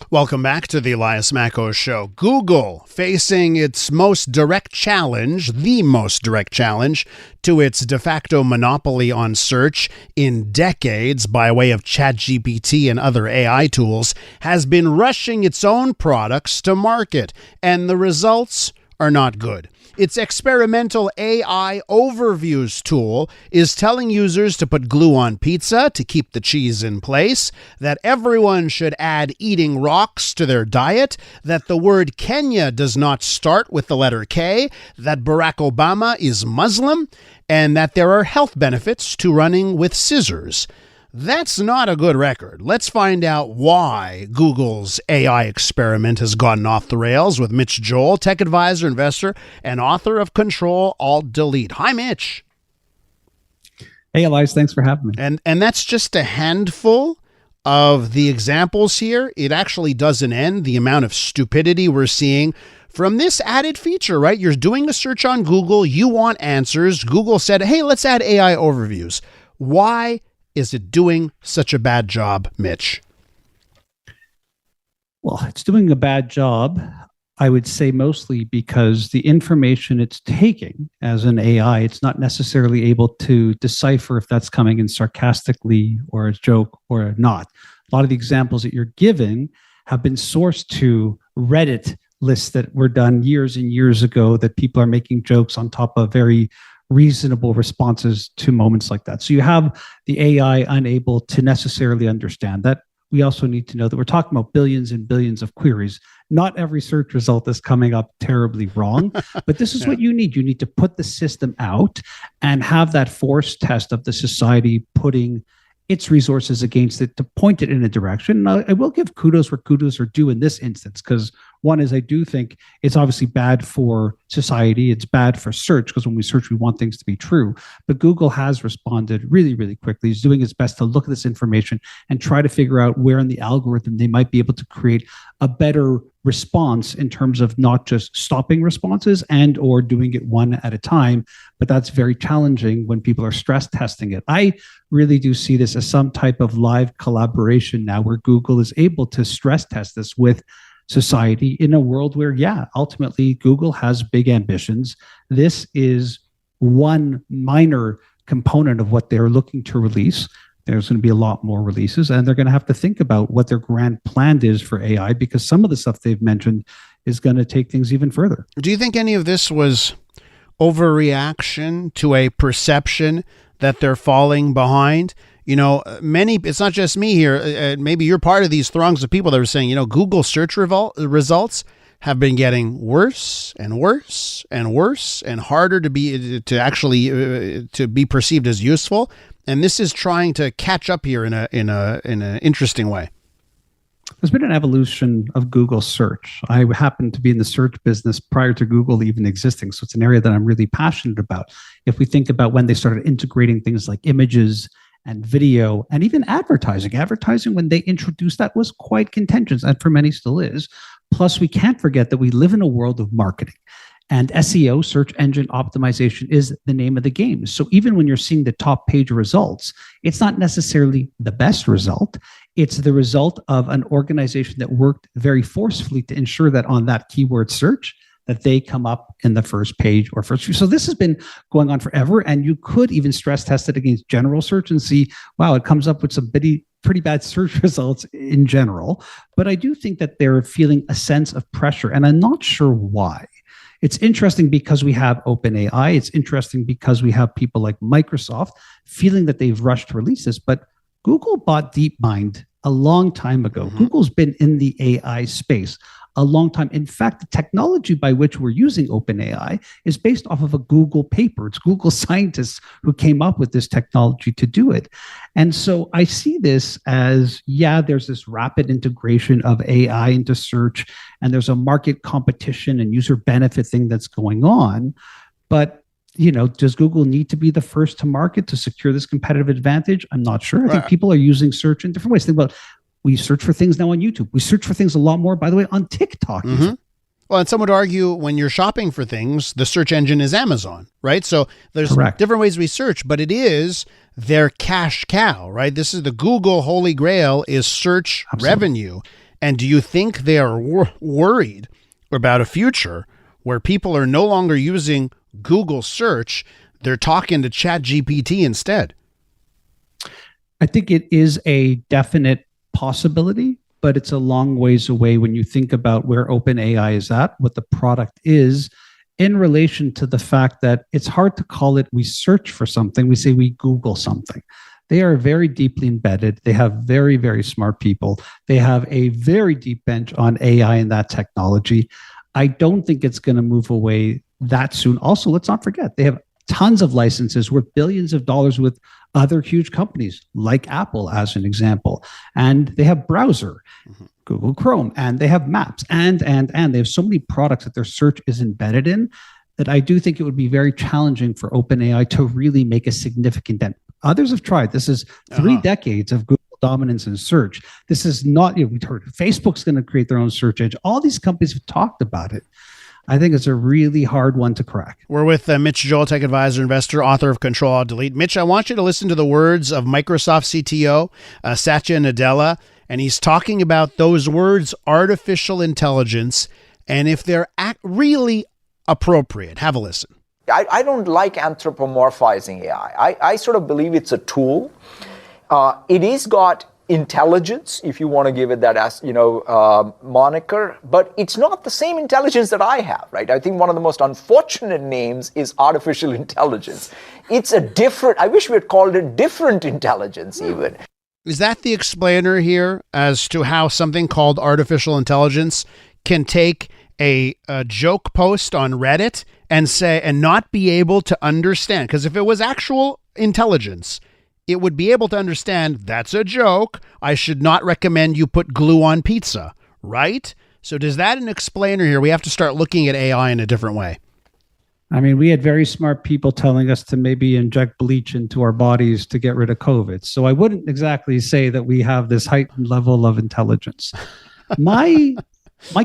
Welcome back to the Elias Macko Show. Google facing its most direct challenge, the most direct challenge, to its de facto monopoly on search in decades by way of ChatGPT and other AI tools, has been rushing its own products to market, and the results are not good. Its experimental AI overviews tool is telling users to put glue on pizza to keep the cheese in place, that everyone should add eating rocks to their diet, that the word Kenya does not start with the letter K, that Barack Obama is Muslim, and that there are health benefits to running with scissors. That's not a good record. Let's find out why Google's AI experiment has gotten off the rails with Mitch Joel, tech advisor, investor, and author of Control Alt Delete. Hi, Mitch. Hey, Elias. Thanks for having me. And that's just a handful of the examples here. It actually doesn't end the amount of stupidity we're seeing from this added feature, right? You're doing a search on Google. You want answers. Google said, hey, let's add AI overviews. Why is it doing such a bad job, Mitch? Well, it's doing a bad job, I would say mostly because the information it's taking as an AI, it's not necessarily able to decipher if that's coming in sarcastically or a joke or not. A lot of the examples that you're giving have been sourced to Reddit lists that were done years and years ago that people are making jokes on top of very reasonable responses to moments like that. So you have the AI unable to necessarily understand that. We also need to know that we're talking about billions and billions of queries. Not every search result is coming up terribly wrong, but this is what you need. You need to put the system out and have that force test of the society putting its resources against it to point it in a direction. And I will give kudos where kudos are due in this instance, because one is I do think it's obviously bad for society. It's bad for search, because when we search, we want things to be true. But Google has responded really, really quickly. It's doing its best to look at this information and try to figure out where in the algorithm they might be able to create a better response in terms of not just stopping responses and or doing it one at a time. But that's very challenging when people are stress testing it. I really do see this as some type of live collaboration now where Google is able to stress test this with society in a world where, ultimately Google has big ambitions. This is one minor component of what they're looking to release. There's going to be a lot more releases, and they're going to have to think about what their grand plan is for AI, because some of the stuff they've mentioned is going to take things even further. Do you think any of this was overreaction to a perception that they're falling behind? You know, it's not just me here. Maybe you're part of these throngs of people that are saying, Google search results have been getting worse and worse and worse and harder to be perceived as useful. And this is trying to catch up here in an interesting way. There's been an evolution of Google search. I happened to be in the search business prior to Google even existing, so it's an area that I'm really passionate about. If we think about when they started integrating things like images and video and even advertising when they introduced that was quite contentious, and for many still is. Plus, we can't forget that we live in a world of marketing. And SEO, search engine optimization, is the name of the game. So even when you're seeing the top page results, it's not necessarily the best result. It's the result of an organization that worked very forcefully to ensure that on that keyword search, that they come up in the first page or first. So this has been going on forever. And you could even stress test it against general search and see, wow, it comes up with some pretty bad search results in general. But I do think that they're feeling a sense of pressure, and I'm not sure why. It's interesting because we have OpenAI. It's interesting because we have people like Microsoft feeling that they've rushed to release this. But Google bought DeepMind a long time ago. Google's been in the AI space a long time. In fact, the technology by which we're using OpenAI is based off of a Google paper. It's Google scientists who came up with this technology to do it. And so I see this as, there's this rapid integration of AI into search, and there's a market competition and user benefit thing that's going on. But does Google need to be the first to market to secure this competitive advantage? I'm not sure. I think people are using search in different ways. Think about, we search for things now on YouTube. We search for things a lot more, by the way, on TikTok. Well, and some would argue when you're shopping for things, the search engine is Amazon, right? So there's different ways we search, but it is their cash cow, right? This is the Google holy grail is search revenue. And do you think they are worried about a future where people are no longer using Google search, they're talking to ChatGPT instead? I think it is a definite possibility, but it's a long ways away when you think about where OpenAI is at, what the product is, in relation to the fact that it's hard to call it we search for something, we say we Google something. They are very deeply embedded. They have very, very smart people. They have a very deep bench on AI and that technology. I don't think it's going to move away that soon. Also, let's not forget, they have tons of licenses worth billions of dollars with other huge companies like Apple, as an example. And they have browser, Google Chrome, and they have maps, and they have so many products that their search is embedded in that I do think it would be very challenging for OpenAI to really make a significant dent. Others have tried. This is 3 decades of Google dominance in search. This is not, we've heard Facebook's going to create their own search engine. All these companies have talked about it. I think it's a really hard one to crack. We're with Mitch Joel, tech advisor, investor, author of Control Alt Delete. Mitch, I want you to listen to the words of Microsoft CTO Satya Nadella, and he's talking about those words, artificial intelligence, and if they're really appropriate. Have a listen. I don't like anthropomorphizing AI. I sort of believe it's a tool. It is got intelligence, if you want to give it that as moniker, but it's not the same intelligence that I have, right? I think one of the most unfortunate names is artificial intelligence. It's a different, I wish we had called it different intelligence even. Is that the explainer here as to how something called artificial intelligence can take a joke post on Reddit and say, and not be able to understand? Because if it was actual intelligence, it would be able to understand that's a joke. I should not recommend you put glue on pizza, right? So does that an explainer here? We have to start looking at AI in a different way. I mean, we had very smart people telling us to maybe inject bleach into our bodies to get rid of COVID. So I wouldn't exactly say that we have this heightened level of intelligence. My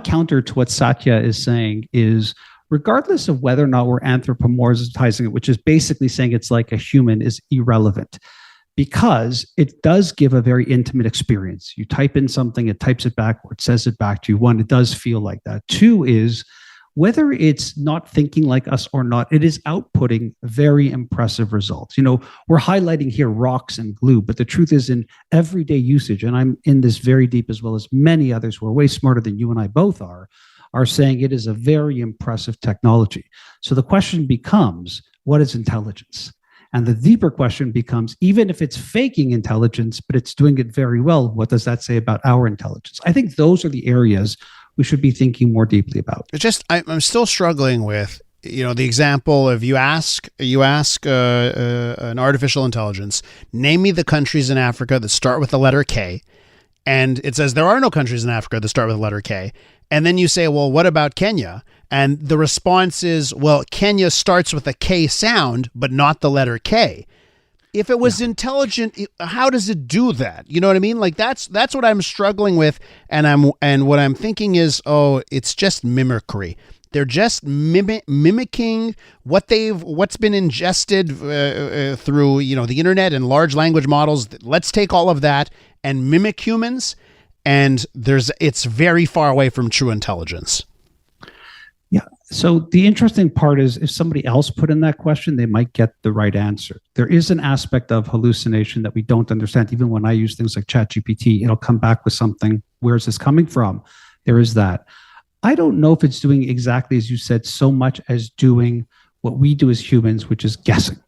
counter to what Satya is saying is, regardless of whether or not we're anthropomorphizing it, which is basically saying it's like a human, is irrelevant, because it does give a very intimate experience. You type in something, it types it back, or it says it back to you. One, it does feel like that. Two is, whether it's not thinking like us or not, it is outputting very impressive results. We're highlighting here rocks and glue, but the truth is, in everyday usage, and I'm in this very deep as well as many others who are way smarter than you and I both are saying it is a very impressive technology. So the question becomes, what is intelligence? And the deeper question becomes, even if it's faking intelligence, but it's doing it very well, what does that say about our intelligence? I think those are the areas we should be thinking more deeply about. It's just, I'm still struggling with, the example of you ask an artificial intelligence, name me the countries in Africa that start with the letter K. And it says there are no countries in Africa that start with the letter K. And then you say, well, what about Kenya? And the response is, well, Kenya starts with a K sound, but not the letter K. If it was intelligent, how does it do that? You know what I mean? Like that's what I'm struggling with. And what I'm thinking is, it's just mimicry. They're just mimicking what's been ingested through, the internet and large language models. Let's take all of that and mimic humans. And it's very far away from true intelligence. Yeah. So the interesting part is, if somebody else put in that question, they might get the right answer. There is an aspect of hallucination that we don't understand. Even when I use things like ChatGPT, it'll come back with something. Where is this coming from? There is that. I don't know if it's doing exactly as you said, so much as doing what we do as humans, which is guessing.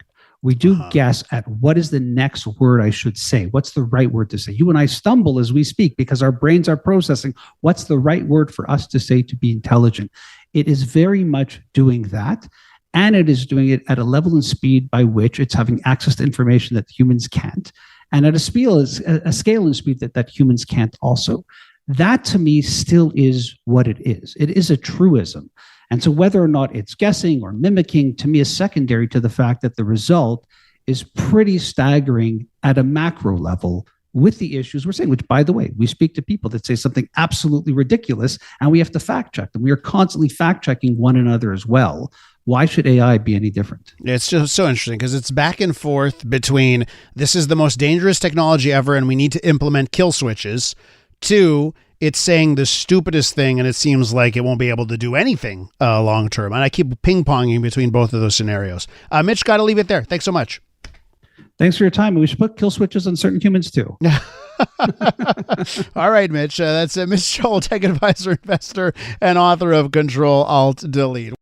We do guess at what is the next word I should say. What's the right word to say? You and I stumble as we speak because our brains are processing what's the right word for us to say to be intelligent. It is very much doing that, and it is doing it at a level and speed by which it's having access to information that humans can't, and at a scale and speed that humans can't also. That to me still is what it is. It is a truism. And so whether or not it's guessing or mimicking, to me, is secondary to the fact that the result is pretty staggering at a macro level with the issues we're saying, which, by the way, we speak to people that say something absolutely ridiculous, and we have to fact check them. We are constantly fact checking one another as well. Why should AI be any different? It's just so interesting because it's back and forth between this is the most dangerous technology ever and we need to implement kill switches, to it's saying the stupidest thing, and it seems like it won't be able to do anything long term. And I keep ping-ponging between both of those scenarios. Mitch, got to leave it there. Thanks so much. Thanks for your time. We should put kill switches on certain humans too. All right, Mitch. That's Mitch Joel, tech advisor, investor, and author of Control Alt Delete.